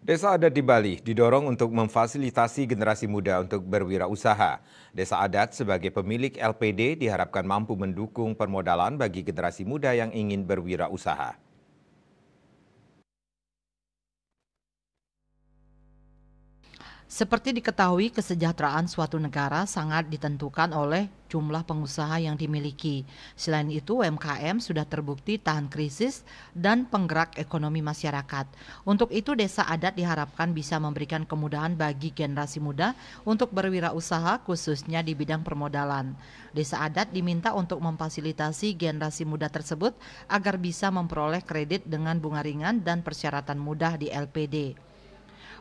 Desa adat di Bali didorong untuk memfasilitasi generasi muda untuk berwirausaha. Desa adat sebagai pemilik LPD diharapkan mampu mendukung permodalan bagi generasi muda yang ingin berwirausaha. Seperti diketahui, kesejahteraan suatu negara sangat ditentukan oleh jumlah pengusaha yang dimiliki. Selain itu, UMKM sudah terbukti tahan krisis dan penggerak ekonomi masyarakat. Untuk itu, desa adat diharapkan bisa memberikan kemudahan bagi generasi muda untuk berwirausaha, khususnya di bidang permodalan. Desa adat diminta untuk memfasilitasi generasi muda tersebut agar bisa memperoleh kredit dengan bunga ringan dan persyaratan mudah di LPD.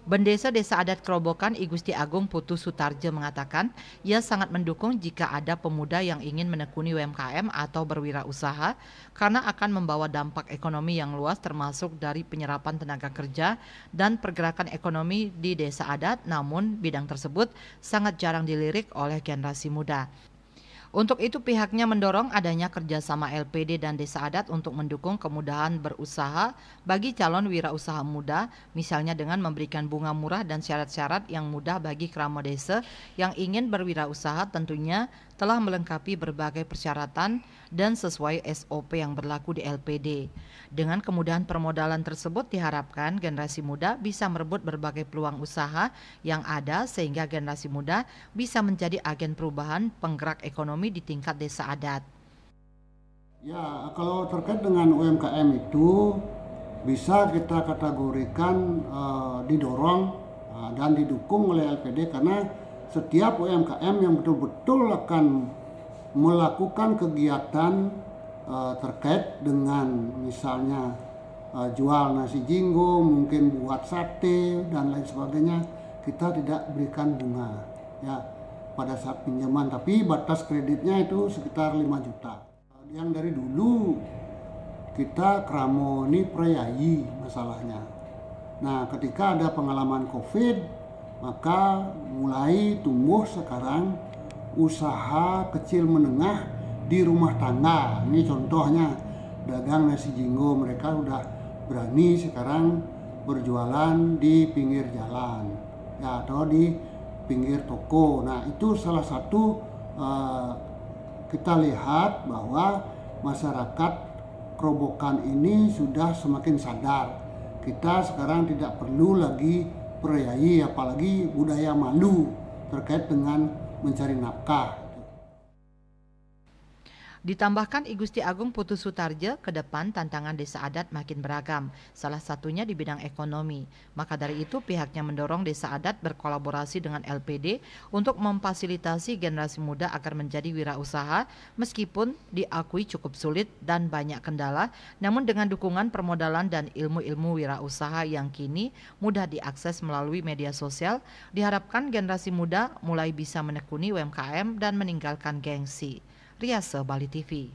Bendesa Desa Adat Kerobokan I Gusti Agung Putu Sutarjo mengatakan ia sangat mendukung jika ada pemuda yang ingin menekuni UMKM atau berwirausaha karena akan membawa dampak ekonomi yang luas termasuk dari penyerapan tenaga kerja dan pergerakan ekonomi di desa adat, namun bidang tersebut sangat jarang dilirik oleh generasi muda. Untuk itu pihaknya mendorong adanya kerjasama LPD dan desa adat untuk mendukung kemudahan berusaha bagi calon wirausaha muda, misalnya dengan memberikan bunga murah dan syarat-syarat yang mudah bagi keramat desa yang ingin berwirausaha, tentunya telah melengkapi berbagai persyaratan dan sesuai SOP yang berlaku di LPD. Dengan kemudahan permodalan tersebut diharapkan generasi muda bisa merebut berbagai peluang usaha yang ada sehingga generasi muda bisa menjadi agen perubahan penggerak ekonomi di tingkat desa adat. Ya, kalau terkait dengan UMKM itu bisa kita kategorikan didorong dan didukung oleh LPD karena setiap UMKM yang betul-betul akan melakukan kegiatan terkait dengan misalnya jual nasi jinggo, mungkin buat sate dan lain sebagainya, kita tidak berikan bunga ya pada saat pinjaman, tapi batas kreditnya itu sekitar 5 juta. Yang dari dulu kita kramo ini prayai masalahnya. Nah, ketika ada pengalaman COVID, maka mulai tumbuh sekarang usaha kecil menengah di rumah tangga. Ini contohnya dagang nasi jinggo, mereka udah berani sekarang berjualan di pinggir jalan ya, atau di pinggir toko. Nah, itu salah satu kita lihat bahwa masyarakat Kerobokan ini sudah semakin sadar. Kita sekarang tidak perlu lagi perayai, apalagi budaya malu terkait dengan mencari nafkah. Ditambahkan I Gusti Agung Putu Sutarjo, ke depan tantangan desa adat makin beragam, salah satunya di bidang ekonomi. Maka dari itu pihaknya mendorong desa adat berkolaborasi dengan LPD untuk memfasilitasi generasi muda agar menjadi wirausaha meskipun diakui cukup sulit dan banyak kendala, namun dengan dukungan permodalan dan ilmu-ilmu wirausaha yang kini mudah diakses melalui media sosial, diharapkan generasi muda mulai bisa menekuni UMKM dan meninggalkan gengsi. Riase Bali TV.